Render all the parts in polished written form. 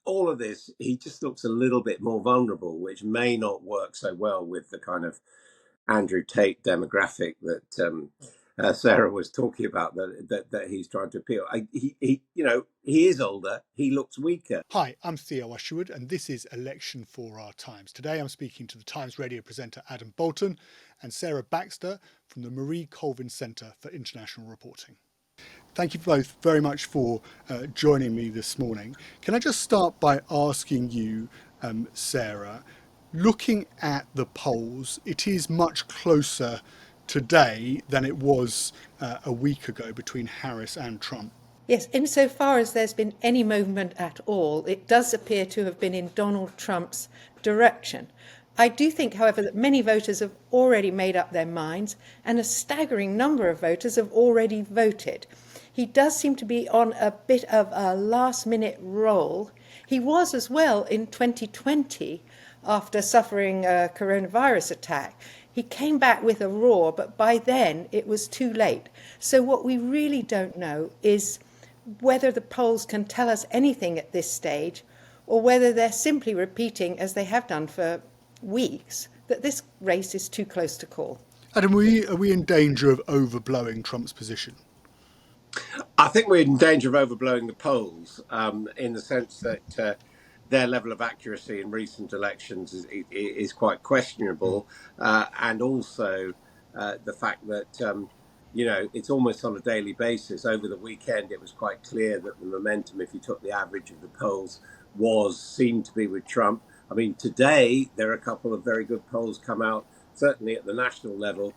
all of this, he just looks a little bit more vulnerable, which may not work so well with the kind of Andrew Tate demographic that Sarah was talking about, that he's trying to appeal. He is older. He looks weaker. Hi, I'm Theo Usherwood, and this is Election for Our Times. Today I'm speaking to the Times radio presenter Adam Boulton and Sarah Baxter from the Marie Colvin Centre for International Reporting. Thank you both very much for joining me this morning. Can I just start by asking you, Sarah, looking at the polls, it is much closer today than it was a week ago between Harris and Trump. Yes, insofar as there's been any movement at all, it does appear to have been in Donald Trump's direction. I do think, however, that many voters have already made up their minds, and a staggering number of voters have already voted. He does seem to be on a bit of a last-minute roll. He was as well in 2020 after suffering a coronavirus attack. He came back with a roar, but by then it was too late. So what we really don't know is whether the polls can tell us anything at this stage, or whether they're simply repeating, as they have done for weeks, that this race is too close to call. Adam, are we in danger of overblowing Trump's position? I think we're in danger of overblowing the polls, in the sense that their level of accuracy in recent elections is quite questionable, and also the fact that it's almost on a daily basis. Over the weekend, it was quite clear that the momentum, if you took the average of the polls, seemed to be with Trump. I mean, today there are a couple of very good polls come out, certainly at the national level,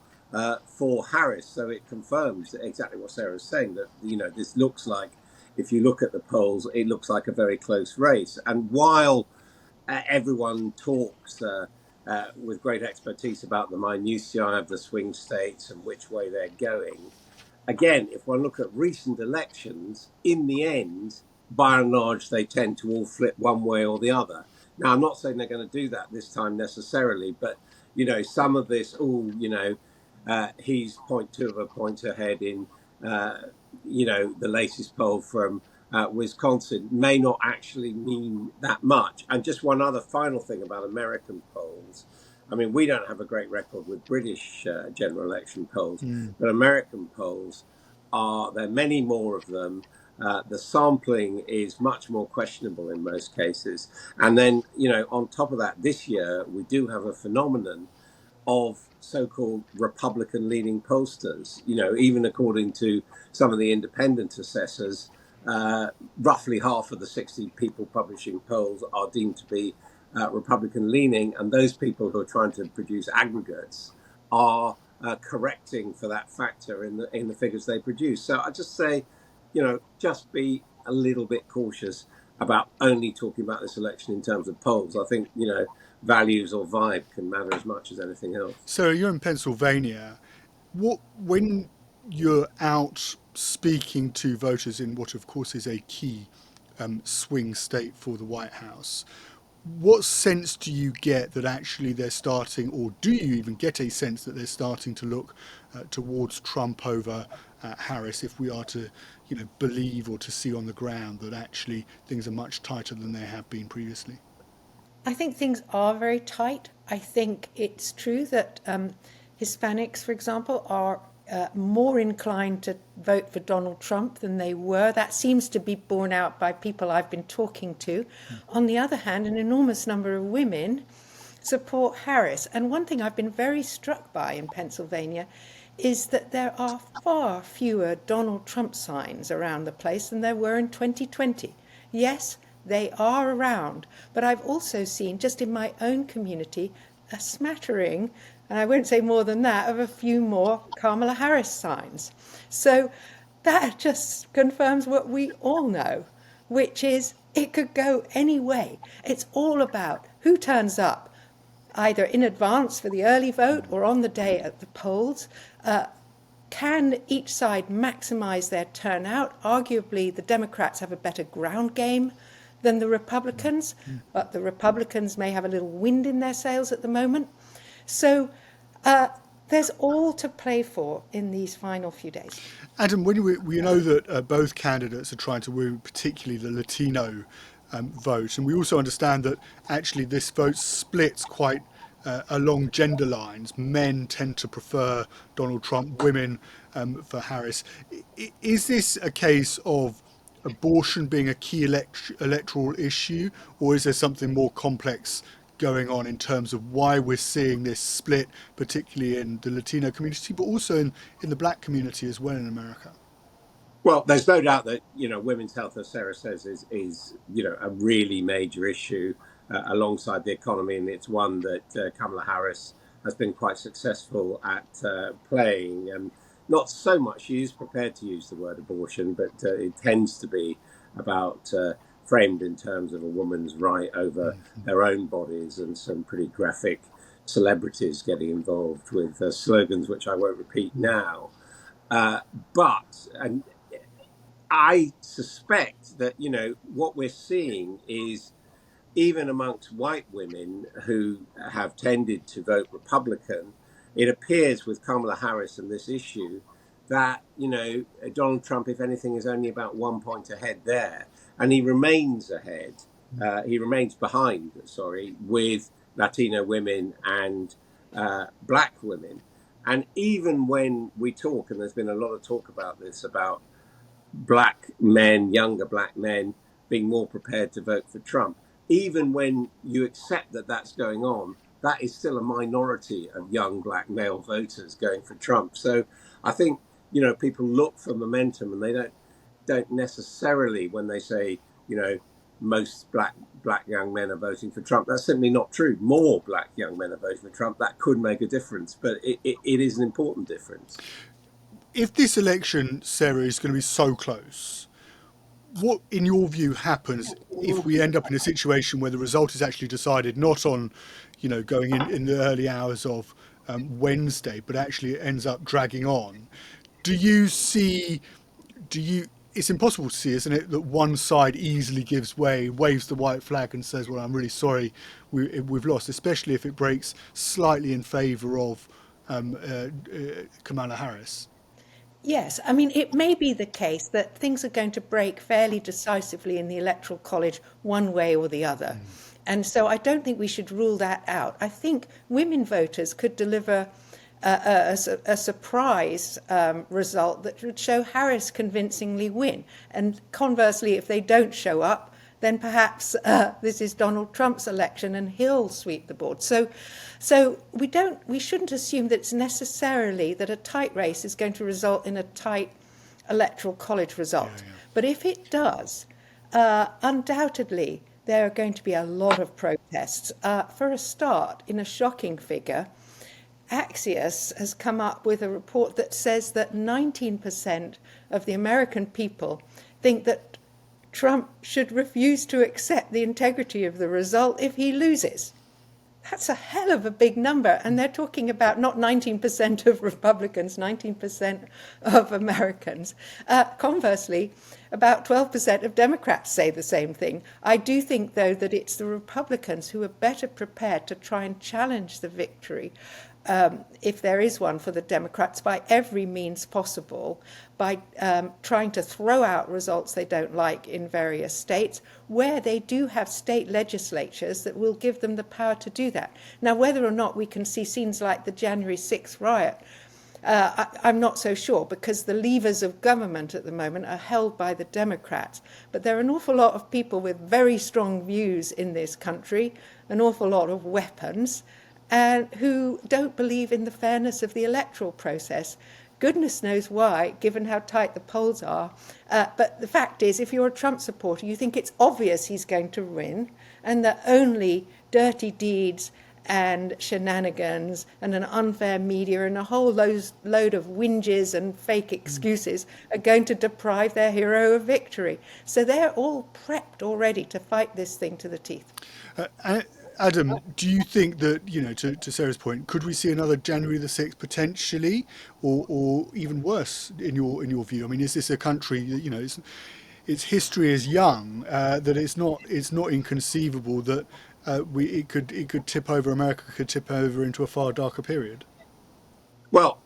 for Harris. So it confirms exactly what Sarah's saying, that this looks like, if you look at the polls, it looks like a very close race. And while everyone talks with great expertise about the minutiae of the swing states and which way they're going, again, if one look at recent elections, in the end, by and large, they tend to all flip one way or the other. Now, I'm not saying they're going to do that this time necessarily, but some of this, he's 0.2 of a point ahead in the latest poll from Wisconsin, may not actually mean that much. And just one other final thing about American polls. I mean, we don't have a great record with British general election polls, but American polls there are many more of them. The sampling is much more questionable in most cases. And then, on top of that, this year, we do have a phenomenon of so-called Republican-leaning pollsters. Even according to some of the independent assessors, roughly half of the 60 people publishing polls are deemed to be Republican-leaning, and those people who are trying to produce aggregates are correcting for that factor in the figures they produce. So I just say, just be a little bit cautious about only talking about this election in terms of polls. I think, values or vibe can matter as much as anything else. So you're in Pennsylvania. When you're out speaking to voters in what, of course, is a key swing state for the White House, what sense do you get that actually they're starting, or do you even get a sense that they're starting to look towards Trump over Harris, if we are to, believe or to see on the ground that actually things are much tighter than they have been previously? I think things are very tight. I think it's true that Hispanics, for example, are more inclined to vote for Donald Trump than they were. That seems to be borne out by people I've been talking to. On the other hand, an enormous number of women support Harris. And one thing I've been very struck by in Pennsylvania is that there are far fewer Donald Trump signs around the place than there were in 2020. Yes, they are around, but I've also seen, just in my own community, a smattering, and I won't say more than that, of a few more Kamala Harris signs. So that just confirms what we all know, which is it could go any way. It's all about who turns up, either in advance for the early vote or on the day at the polls. Can each side maximize their turnout? Arguably, the Democrats have a better ground game than the Republicans, but the Republicans may have a little wind in their sails at the moment. So there's all to play for in these final few days. Adam, when we know that both candidates are trying to woo particularly the Latino vote. And we also understand that actually this vote splits quite along gender lines. Men tend to prefer Donald Trump, women for Harris. Is this a case of abortion being a key electoral issue, or is there something more complex going on in terms of why we're seeing this split, particularly in the Latino community, but also in the black community as well in America? Well, there's no doubt that women's health, as Sarah says, is a really major issue alongside the economy, and it's one that Kamala Harris has been quite successful at playing. Not so much she is prepared to use the word abortion, but it tends to be about framed in terms of a woman's right over their own bodies, and some pretty graphic celebrities getting involved with slogans which I won't repeat now. But I suspect that, what we're seeing is, even amongst white women who have tended to vote Republican, it appears with Kamala Harris and this issue that, Donald Trump, if anything, is only about 1 point ahead there. And he remains ahead. He remains behind, with Latino women and black women. And even when we talk, and there's been a lot of talk about this, about black men, younger black men, being more prepared to vote for Trump, even when you accept that that's going on, that is still a minority of young black male voters going for Trump. So I think, people look for momentum, and they don't necessarily, when they say, most black young men are voting for Trump, that's simply not true. More black young men are voting for Trump. That could make a difference, but it is an important difference. If this election, Sarah, is going to be so close, what, in your view, happens if we end up in a situation where the result is actually decided not on, going in the early hours of Wednesday, but actually it ends up dragging on? It's impossible to see, isn't it, that one side easily gives way, waves the white flag and says, well, I'm really sorry, we've lost, especially if it breaks slightly in favour of Kamala Harris? Yes, I mean, it may be the case that things are going to break fairly decisively in the Electoral College one way or the other. And so I don't think we should rule that out. I think women voters could deliver a surprise result that would show Harris convincingly win. And conversely, if they don't show up, then perhaps this is Donald Trump's election and he'll sweep the board. So we shouldn't assume that it's necessarily that a tight race is going to result in a tight electoral college result. Yeah. But if it does, undoubtedly there are going to be a lot of protests. For a start, in a shocking figure, Axios has come up with a report that says that 19% of the American people think that Trump should refuse to accept the integrity of the result if he loses. That's a hell of a big number. And they're talking about not 19% of Republicans, 19% of Americans. Conversely, about 12% of Democrats say the same thing. I do think, though, that it's the Republicans who are better prepared to try and challenge the victory, if there is one for the Democrats, by every means possible, by trying to throw out results they don't like in various states, where they do have state legislatures that will give them the power to do that. Now, whether or not we can see scenes like the January 6th riot, I'm not so sure, because the levers of government at the moment are held by the Democrats. But there are an awful lot of people with very strong views in this country, an awful lot of weapons, and who don't believe in the fairness of the electoral process. Goodness knows why, given how tight the polls are. But the fact is, if you're a Trump supporter, you think it's obvious he's going to win, and that only dirty deeds and shenanigans and an unfair media and a whole load of whinges and fake excuses are going to deprive their hero of victory. So they're all prepped already to fight this thing to the teeth. Adam, do you think that, to Sarah's point, could we see another January the 6th potentially, or even worse in your view? I mean, is this a country that, its history is young, that it's not inconceivable that it could tip over, America could tip over into a far darker period? Well,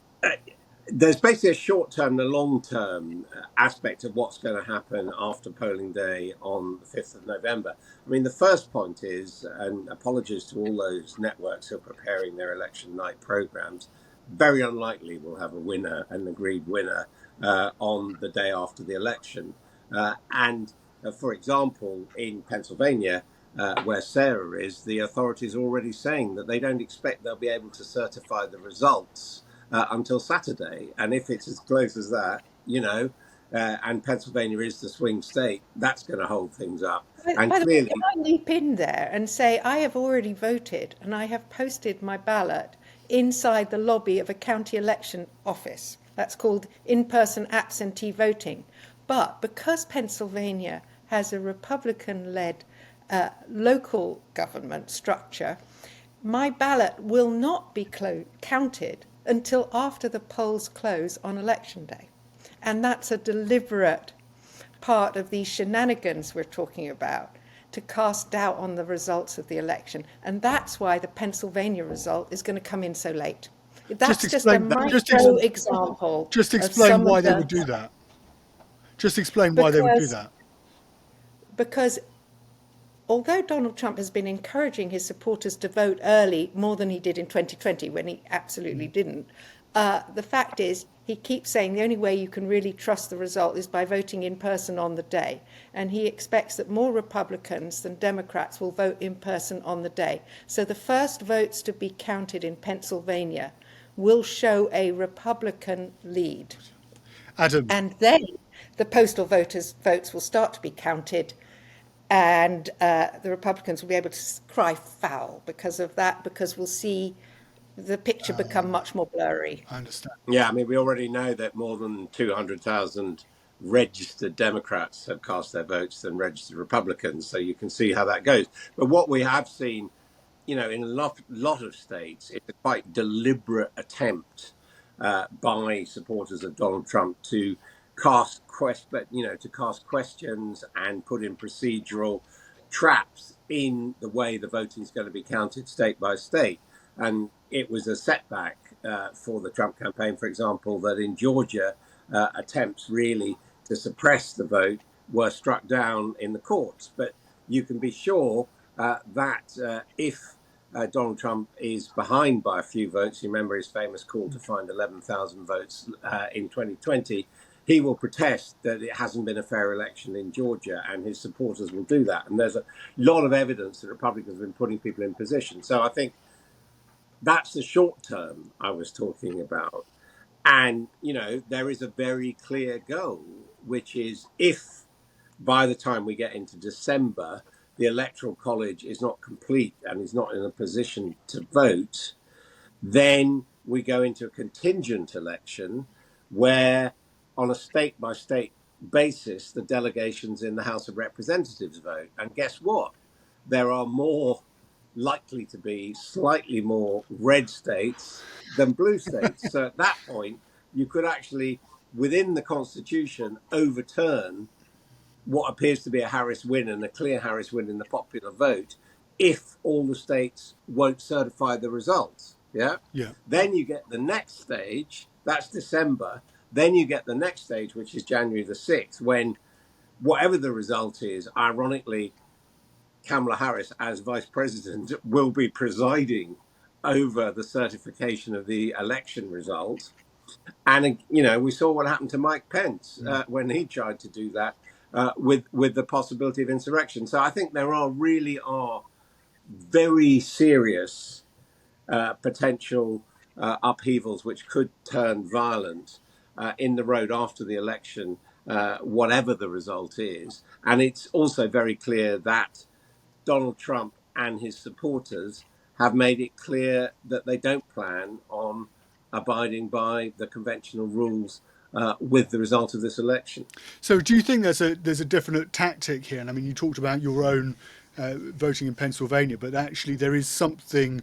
There's basically a short-term and a long-term aspect of what's going to happen after polling day on the 5th of November. I mean, the first point is, and apologies to all those networks who are preparing their election night programs, very unlikely we'll have a winner, an agreed winner, on the day after the election. For example, in Pennsylvania, where Sarah is, the authorities are already saying that they don't expect they'll be able to certify the results until Saturday. And if it's as close as that, and Pennsylvania is the swing state, that's going to hold things up. And By the way, can clearly, I leap in there and say I have already voted and I have posted my ballot inside the lobby of a county election office. That's called in-person absentee voting. But because Pennsylvania has a Republican-led local government structure, my ballot will not be counted until after the polls close on election day. And that's a deliberate part of these shenanigans we're talking about to cast doubt on the results of the election. And that's why the Pennsylvania result is going to come in so late. That's just a micro example. Just of explain some why of they the, would do that. Just explain why they would do that. Because although Donald Trump has been encouraging his supporters to vote early more than he did in 2020, when he absolutely didn't, the fact is he keeps saying the only way you can really trust the result is by voting in person on the day. And he expects that more Republicans than Democrats will vote in person on the day. So the first votes to be counted in Pennsylvania will show a Republican lead. Adam. And then the postal votes will start to be counted, and the Republicans will be able to cry foul because of that, because we'll see the picture become much more blurry. I understand. yeah, I mean, we already know that more than 200,000 registered Democrats have cast their votes than registered Republicans. So you can see how that goes. But what we have seen, in a lot of states, it's a quite deliberate attempt by supporters of Donald Trump to cast questions and put in procedural traps in the way the voting is going to be counted state by state. And it was a setback for the Trump campaign, for example, that in Georgia, attempts really to suppress the vote were struck down in the courts. But you can be sure that if Donald Trump is behind by a few votes, you remember his famous call to find 11,000 votes in 2020, he will protest that it hasn't been a fair election in Georgia, and his supporters will do that. And there's a lot of evidence that Republicans have been putting people in position. So I think that's the short term I was talking about. And, there is a very clear goal, which is if by the time we get into December, the Electoral College is not complete and is not in a position to vote, then we go into a contingent election where, on a state by state basis, the delegations in the House of Representatives vote. And guess what? There are more likely to be slightly more red states than blue states. So at that point, you could actually, within the Constitution, overturn what appears to be a Harris win and a clear Harris win in the popular vote if all the states won't certify the results. Yeah. Yeah. Then you get the next stage, that's December. Then you get the next stage, which is January the 6th, when whatever the result is, ironically, Kamala Harris, as vice president, will be presiding over the certification of the election result. And, we saw what happened to Mike Pence when he tried to do that with the possibility of insurrection. So I think there really are very serious potential upheavals which could turn violent in the road after the election, whatever the result is. And it's also very clear that Donald Trump and his supporters have made it clear that they don't plan on abiding by the conventional rules with the result of this election. So do you think there's a definite tactic here? And I mean, you talked about your own voting in Pennsylvania, but actually there is something,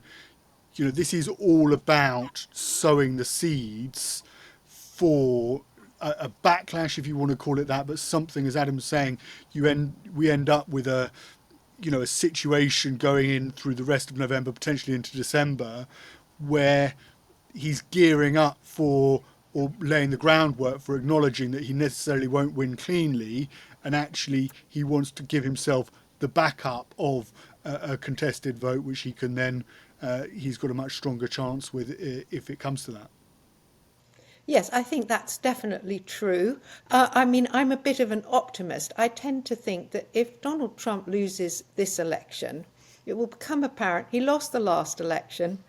this is all about sowing the seeds for a backlash, if you want to call it that, but something, as Adam's saying, we end up with a situation going in through the rest of November, potentially into December, where he's gearing up for or laying the groundwork for acknowledging that he necessarily won't win cleanly, and actually he wants to give himself the backup of a contested vote, which he can then he's got a much stronger chance with if it comes to that. Yes, I think that's definitely true. I mean, I'm a bit of an optimist. I tend to think that if Donald Trump loses this election, it will become apparent he lost the last election.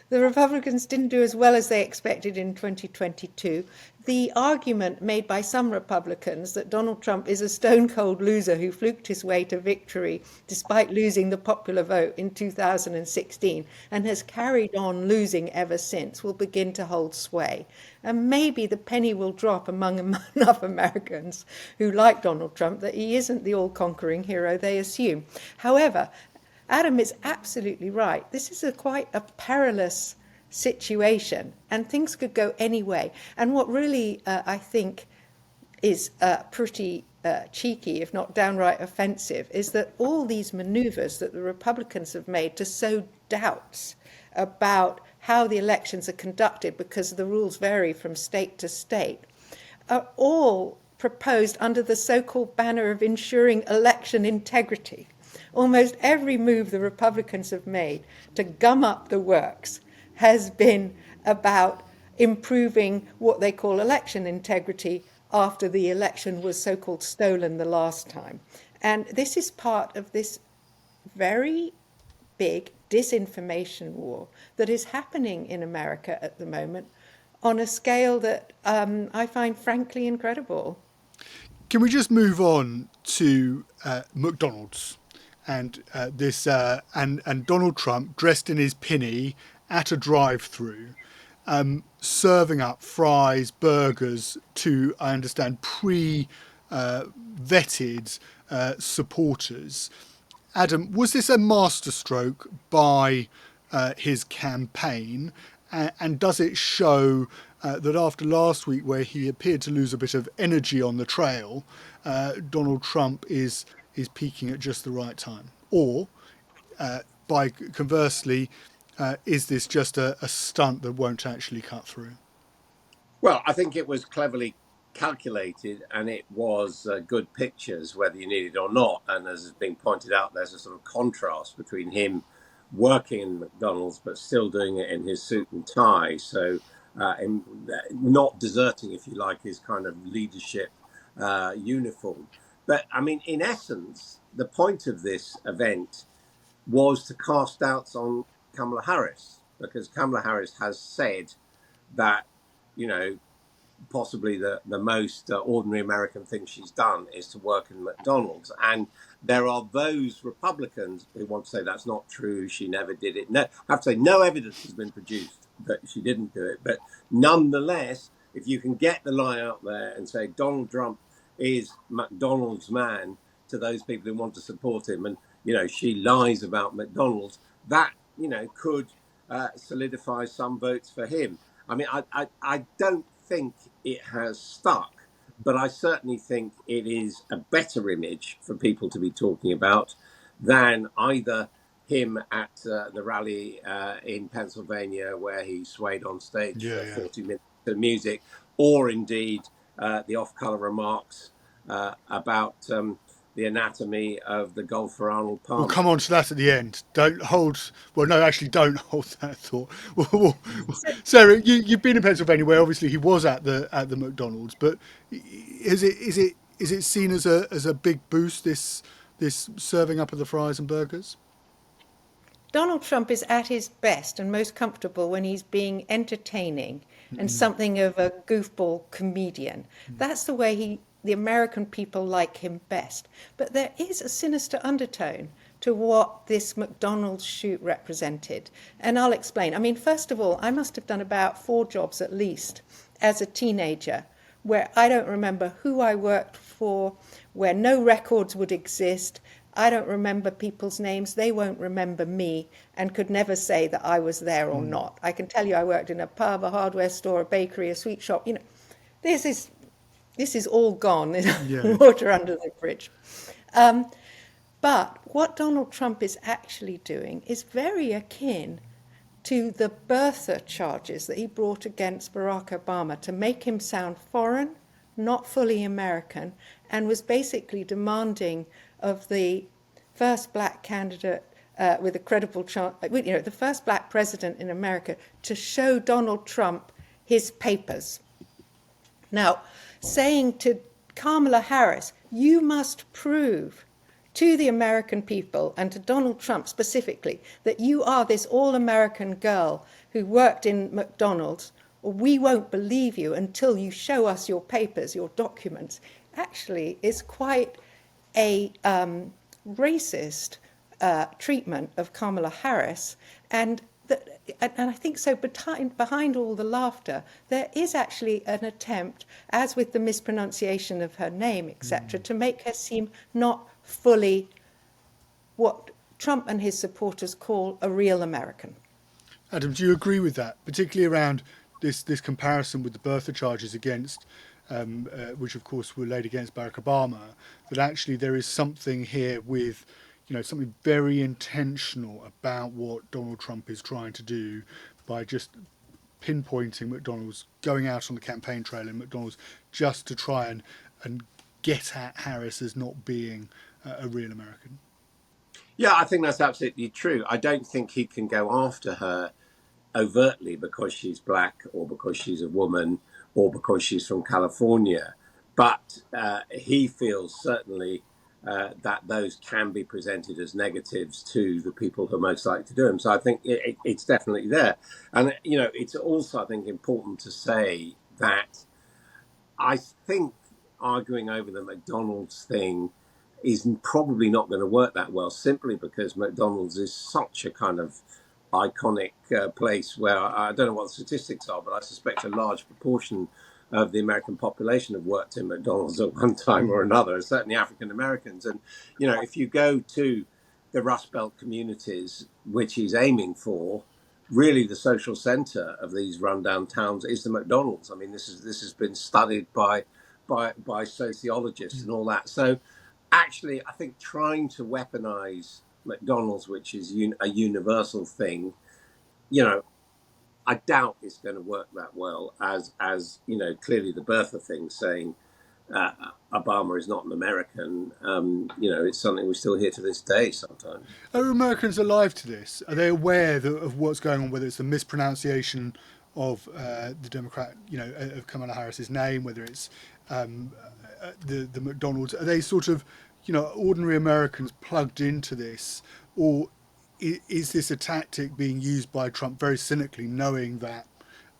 The Republicans didn't do as well as they expected in 2022. The argument made by some Republicans that Donald Trump is a stone cold loser who fluked his way to victory despite losing the popular vote in 2016 and has carried on losing ever since will begin to hold sway. And maybe the penny will drop among enough Americans who like Donald Trump that he isn't the all-conquering hero they assume. However, Adam is absolutely right. This is quite a perilous situation, and things could go any way. And what really, I think, is pretty cheeky, if not downright offensive, is that all these maneuvers that the Republicans have made to sow doubts about how the elections are conducted, because the rules vary from state to state, are all proposed under the so-called banner of ensuring election integrity. Almost every move the Republicans have made to gum up the works has been about improving what they call election integrity after the election was so-called stolen the last time. And this is part of this very big disinformation war that is happening in America at the moment on a scale that I find frankly incredible. Can we just move on to McDonald's and this and Donald Trump dressed in his pinny at a drive-through, serving up fries, burgers to, I understand, pre-vetted supporters. Adam, was this a masterstroke by his campaign? And does it show that after last week, where he appeared to lose a bit of energy on the trail, Donald Trump is peaking at just the right time? Or, by conversely, is this just a stunt that won't actually cut through? Well, I think it was cleverly calculated, and it was good pictures, whether you need it or not. And as has been pointed out, there's a sort of contrast between him working in McDonald's but still doing it in his suit and tie. So, not deserting, if you like, his kind of leadership uniform. But I mean, in essence, the point of this event was to cast doubts on Kamala Harris, because Kamala Harris has said that, you know, possibly the most ordinary American thing she's done is to work in McDonald's. And there are those Republicans who want to say that's not true, she never did it. No, I have to say, no evidence has been produced that she didn't do it. But nonetheless, if you can get the lie out there and say Donald Trump is McDonald's man to those people who want to support him, and, you know, she lies about McDonald's, that, you know, could solidify some votes for him. I mean, I don't think it has stuck, but I certainly think it is a better image for people to be talking about than either him at the rally in Pennsylvania, where he swayed on stage for 40 minutes to music, or indeed the off-color remarks about the anatomy of the golfer Arnold Palmer. We'll come on to that at the end. Don't hold that thought. Sarah, you've been in Pennsylvania, where obviously he was at the McDonald's, but is it seen as a big boost, this serving up of the fries and burgers? Donald Trump is at his best and most comfortable when he's being entertaining and something of a goofball comedian. That's the way the American people like him best. But there is a sinister undertone to what this McDonald's shoot represented. And I'll explain. I mean, first of all, I must have done about 4 jobs at least as a teenager, where I don't remember who I worked for, where no records would exist. I don't remember people's names. They won't remember me, and could never say that I was there or not. I can tell you I worked in a pub, a hardware store, a bakery, a sweet shop. You know, this is all gone. Water under the bridge. But what Donald Trump is actually doing is very akin to the birther charges that he brought against Barack Obama to make him sound foreign, not fully American, and was basically demanding of the first black candidate with a credible chance, the first black president in America, to show Donald Trump his papers. Now, saying to Kamala Harris, you must prove to the American people and to Donald Trump specifically that you are this all-American girl who worked in McDonald's, or we won't believe you until you show us your papers, your documents, actually is quite a racist treatment of Kamala Harris. And I think so behind all the laughter, there is actually an attempt, as with the mispronunciation of her name, etc., to make her seem not fully what Trump and his supporters call a real American. Adam, do you agree with that, particularly around this comparison with the birther charges against, which of course were laid against Barack Obama, that actually there is something here with, something very intentional about what Donald Trump is trying to do by just pinpointing McDonald's, going out on the campaign trail in McDonald's just to try and get at Harris as not being a real American? Yeah, I think that's absolutely true. I don't think he can go after her overtly because she's black or because she's a woman or because she's from California. But he feels certainly that those can be presented as negatives to the people who are most likely to do them. So I think it's definitely there. And, it's also, I think, important to say that I think arguing over the McDonald's thing is probably not going to work that well, simply because McDonald's is such a kind of iconic place where I don't know what the statistics are, but I suspect a large proportion of the American population have worked in McDonald's at one time or another, certainly African Americans. And, if you go to the Rust Belt communities, which he's aiming for, really the social center of these rundown towns is the McDonald's. I mean, this has been studied by sociologists and all that. So actually, I think trying to weaponize McDonald's, which is a universal thing, I doubt it's going to work that well. As clearly the birther thing saying Obama is not an American. It's something we still hear to this day sometimes. Are Americans alive to this? Are they aware of what's going on? Whether it's the mispronunciation of the Democrat, of Kamala Harris's name, whether it's the McDonald's, are they sort of, ordinary Americans plugged into this, or is this a tactic being used by Trump very cynically, knowing that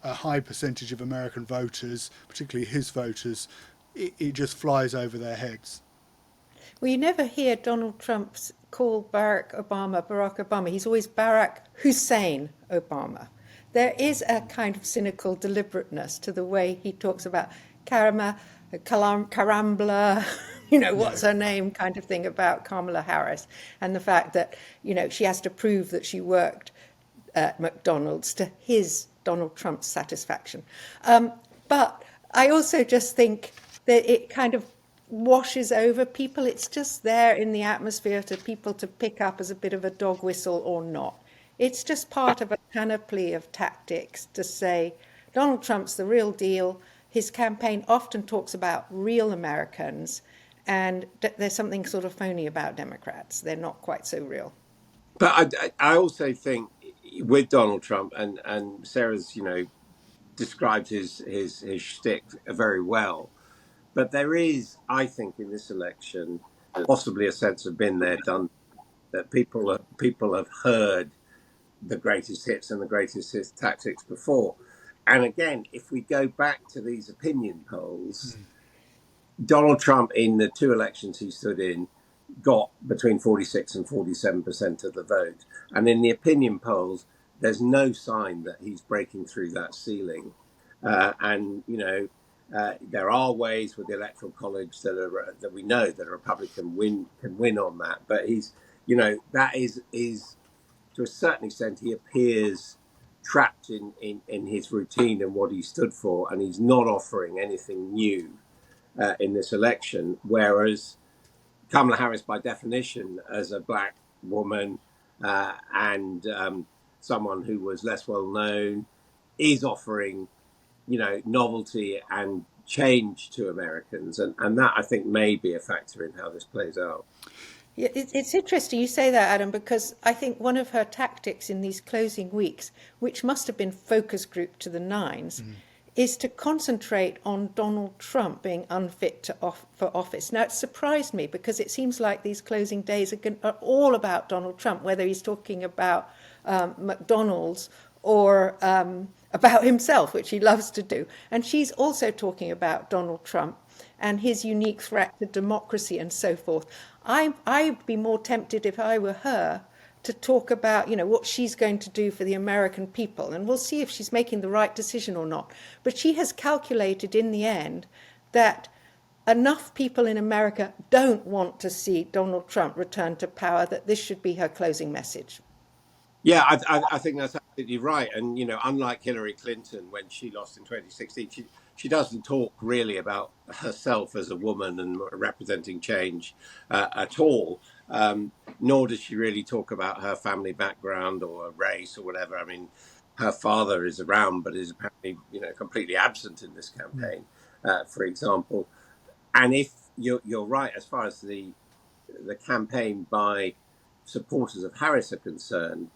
a high percentage of American voters, particularly his voters, it just flies over their heads? Well, you never hear Donald Trump call Barack Obama. He's always Barack Hussein Obama. There is a kind of cynical deliberateness to the way he talks about Karambla, what's her name kind of thing about Kamala Harris, and the fact that, she has to prove that she worked at McDonald's to his, Donald Trump's, satisfaction. But I also just think that it kind of washes over people. It's just there in the atmosphere to people to pick up as a bit of a dog whistle or not. It's just part of a panoply of tactics to say Donald Trump's the real deal. His campaign often talks about real Americans, and there's something sort of phony about Democrats. They're not quite so real. But I also think with Donald Trump, and Sarah's, described his shtick very well. But there is, I think, in this election, possibly a sense of been there, done that. People have heard the greatest hits and the greatest hits tactics before. And again, if we go back to these opinion polls, Donald Trump in the two elections he stood in got between 46 and 47% of the vote. And in the opinion polls, there's no sign that he's breaking through that ceiling. There are ways with the Electoral College that we know that a Republican can win on that. But he's, that is to a certain extent, he appears trapped in his routine and what he stood for, and he's not offering anything new in this election. Whereas Kamala Harris, by definition, as a black woman and someone who was less well known is offering, novelty and change to Americans, and that I think may be a factor in how this plays out. Yeah, it's interesting you say that, Adam, because I think one of her tactics in these closing weeks, which must have been focus group to the nines, is to concentrate on Donald Trump being unfit for office. Now, it surprised me because it seems like these closing days are all about Donald Trump, whether he's talking about McDonald's or about himself, which he loves to do. And she's also talking about Donald Trump and his unique threat to democracy and so forth. I'd be more tempted if I were her to talk about, what she's going to do for the American people. And we'll see if she's making the right decision or not. But she has calculated in the end that enough people in America don't want to see Donald Trump return to power, that this should be her closing message. Yeah, I think that's absolutely right. And, unlike Hillary Clinton, when she lost in 2016, she doesn't talk really about herself as a woman and representing change at all. Nor does she really talk about her family background or race or whatever. I mean, her father is around, but is apparently, completely absent in this campaign, for example. And if you're right, as far as the campaign by supporters of Harris are concerned,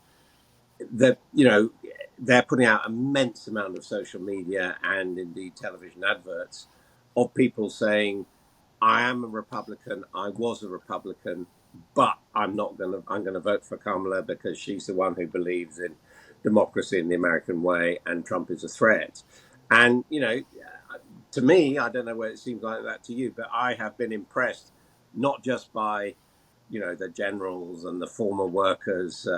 that they're putting out immense amount of social media and indeed television adverts of people saying, I am a Republican, I was a Republican, but I'm going to vote for Kamala because she's the one who believes in democracy in the American way and Trump is a threat. And to me, I don't know whether it seems like that to you, but I have been impressed not just by the generals and the former workers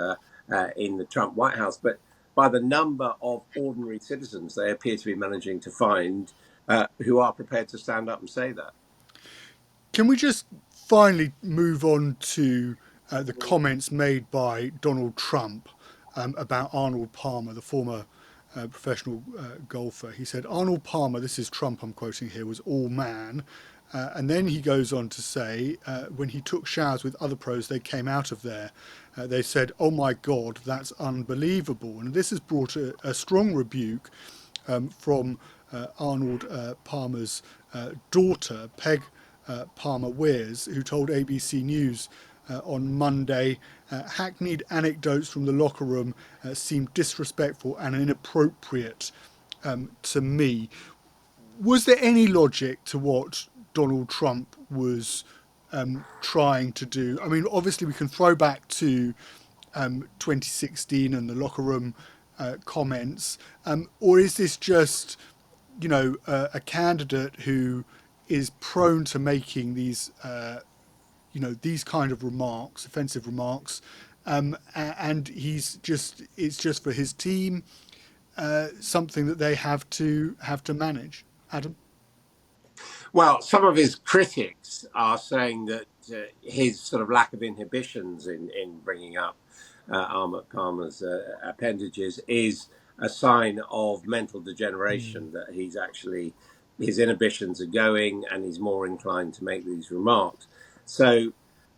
in the Trump White House, but by the number of ordinary citizens they appear to be managing to find who are prepared to stand up and say that. Can we just finally move on to the comments made by Donald Trump about Arnold Palmer, the former professional golfer? He said, Arnold Palmer, this is Trump I'm quoting here, was all man. And then he goes on to say, when he took showers with other pros, they came out of there. They said, oh my God, that's unbelievable. And this has brought a strong rebuke from Arnold Palmer's daughter, Peg Palmer Wears, who told ABC News on Monday, hackneyed anecdotes from the locker room seemed disrespectful and inappropriate to me. Was there any logic to what Donald Trump was trying to do? I mean, obviously we can throw back to 2016 and the locker room comments, or is this just, a candidate who is prone to making these, these kind of remarks, offensive remarks, and it's just for his team, something that they have to manage? Adam? Well, some of his critics are saying that his sort of lack of inhibitions in bringing up Arnold Palmer's appendages is a sign of mental degeneration, that his inhibitions are going and he's more inclined to make these remarks. So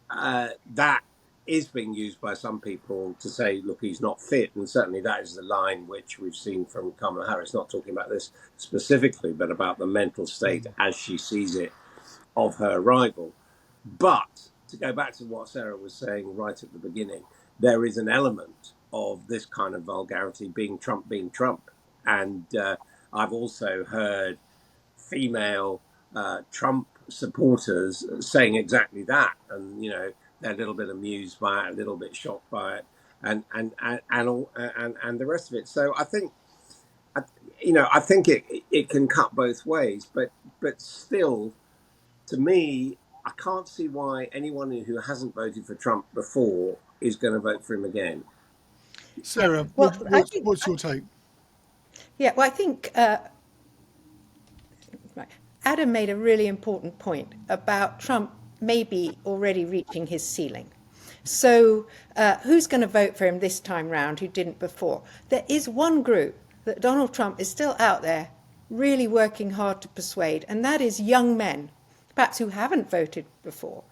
that is being used by some people to say, look, he's not fit. And certainly that is the line which we've seen from Kamala Harris, not talking about this specifically, but about the mental state as she sees it of her rival. But to go back to what Sarah was saying right at the beginning, there is an element of this kind of vulgarity being Trump. And I've also heard female Trump supporters saying exactly that. And, they're a little bit amused by it, a little bit shocked by it, and the rest of it. So I think, I think it can cut both ways, but still, to me, I can't see why anyone who hasn't voted for Trump before is going to vote for him again. Sarah, Well, what's your take? Yeah, well, I think Adam made a really important point about Trump maybe already reaching his ceiling. So who's going to vote for him this time round who didn't before? There is one group that Donald Trump is still out there really working hard to persuade, and that is young men, perhaps who haven't voted before,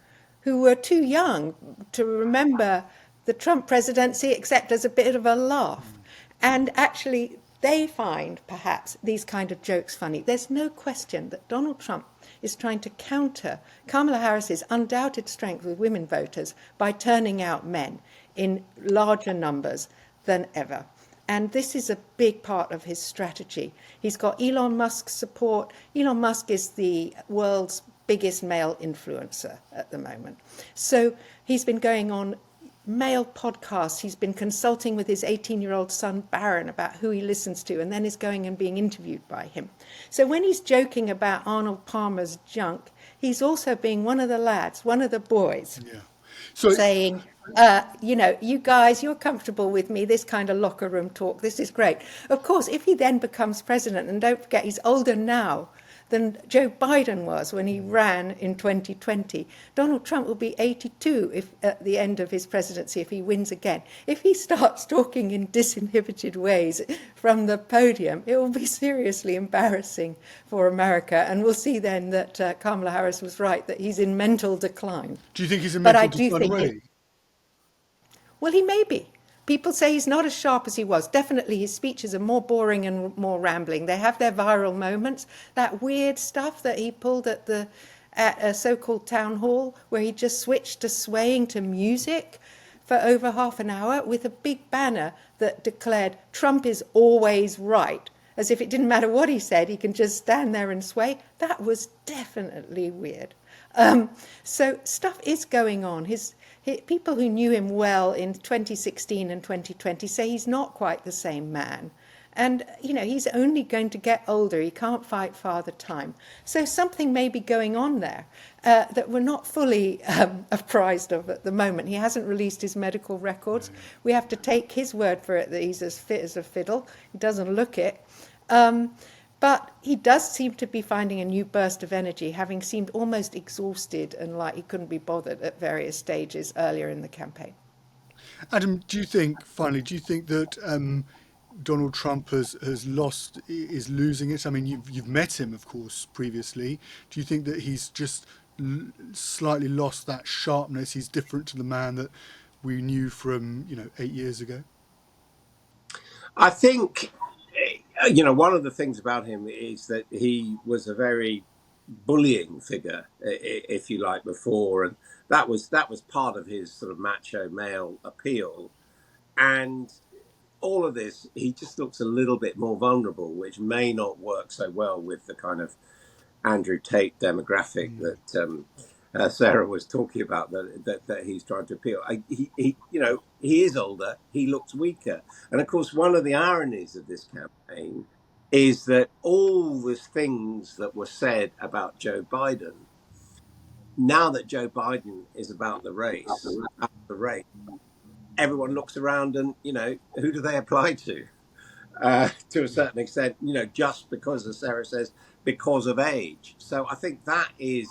who were too young to remember the Trump presidency except as a bit of a laugh. And actually, they find perhaps these kind of jokes funny. There's no question that Donald Trump is trying to counter Kamala Harris's undoubted strength with women voters by turning out men in larger numbers than ever. And this is a big part of his strategy. He's got Elon Musk's support. Elon Musk is the world's biggest male influencer at the moment. So he's been going on male podcasts. He's been consulting with his 18-year-old son, Barron, about who he listens to, and then is going and being interviewed by him. So when he's joking about Arnold Palmer's junk, he's also being one of the lads, one of the boys, saying, you guys, you're comfortable with me, this kind of locker room talk, this is great. Of course, if he then becomes president, and don't forget, he's older now than Joe Biden was when he ran in 2020. Donald Trump will be 82 if at the end of his presidency if he wins again. If he starts talking in disinhibited ways from the podium, it will be seriously embarrassing for America, and we'll see then that Kamala Harris was right, that he's in mental decline. Do you think he's in mental decline already? Well, he may be. People say he's not as sharp as he was. Definitely his speeches are more boring and more rambling. They have their viral moments. That weird stuff that he pulled at a so-called town hall where he just switched to swaying to music for over half an hour with a big banner that declared Trump is always right, as if it didn't matter what he said, he can just stand there and sway. That was definitely weird. So stuff is going on. People who knew him well in 2016 and 2020 say he's not quite the same man. And, he's only going to get older. He can't fight Father Time. So something may be going on there that we're not fully apprised of at the moment. He hasn't released his medical records. We have to take his word for it that he's as fit as a fiddle. He doesn't look it. But he does seem to be finding a new burst of energy, having seemed almost exhausted and like he couldn't be bothered at various stages earlier in the campaign. Adam, do you think that Donald Trump is losing it? I mean, you've met him, of course, previously. Do you think that he's just slightly lost that sharpness? He's different to the man that we knew from 8 years ago? I think, one of the things about him is that he was a very bullying figure, if you like, before, and that was part of his sort of macho male appeal. And all of this, he just looks a little bit more vulnerable, which may not work so well with the kind of Andrew Tate demographic that Sarah was talking about, that he's trying to appeal. He is older, he looks weaker. And of course, one of the ironies of this campaign is that all the things that were said about Joe Biden, now that Joe Biden is about the race, everyone looks around and, who do they apply to? To a certain extent, just because, as Sarah says, because of age. So I think that is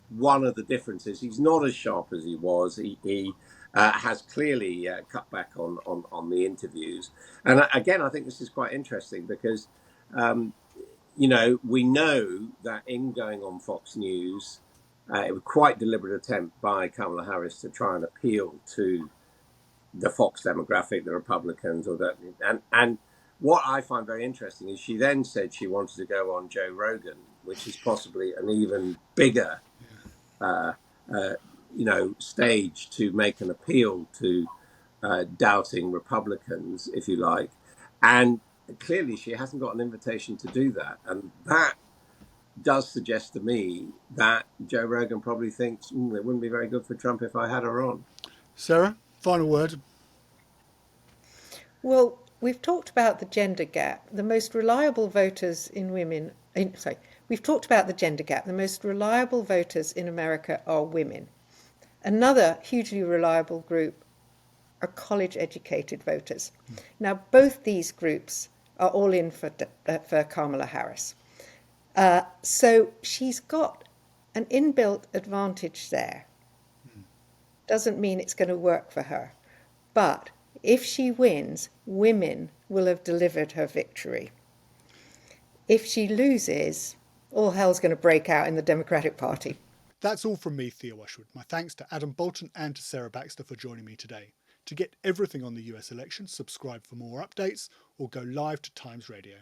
one of the differences. He's not as sharp as he was. He has clearly cut back on the interviews. And again, I think this is quite interesting because, we know that in going on Fox News, it was quite deliberate attempt by Kamala Harris to try and appeal to the Fox demographic, the Republicans, and what I find very interesting is she then said she wanted to go on Joe Rogan, which is possibly an even bigger, stage to make an appeal to doubting Republicans, if you like. And clearly she hasn't got an invitation to do that. And that does suggest to me that Joe Rogan probably thinks it wouldn't be very good for Trump if I had her on. Sarah, final word. Well, we've talked about the gender gap. The most reliable voters we've talked about the gender gap. The most reliable voters in America are women. Another hugely reliable group are college-educated voters. Now, both these groups are all in for Kamala Harris. So she's got an inbuilt advantage there. Doesn't mean it's going to work for her. But if she wins, women will have delivered her victory. If she loses, all hell's going to break out in the Democratic Party. That's all from me, Theo Usherwood. My thanks to Adam Boulton and to Sarah Baxter for joining me today. To get everything on the US election, subscribe for more updates or go live to Times Radio.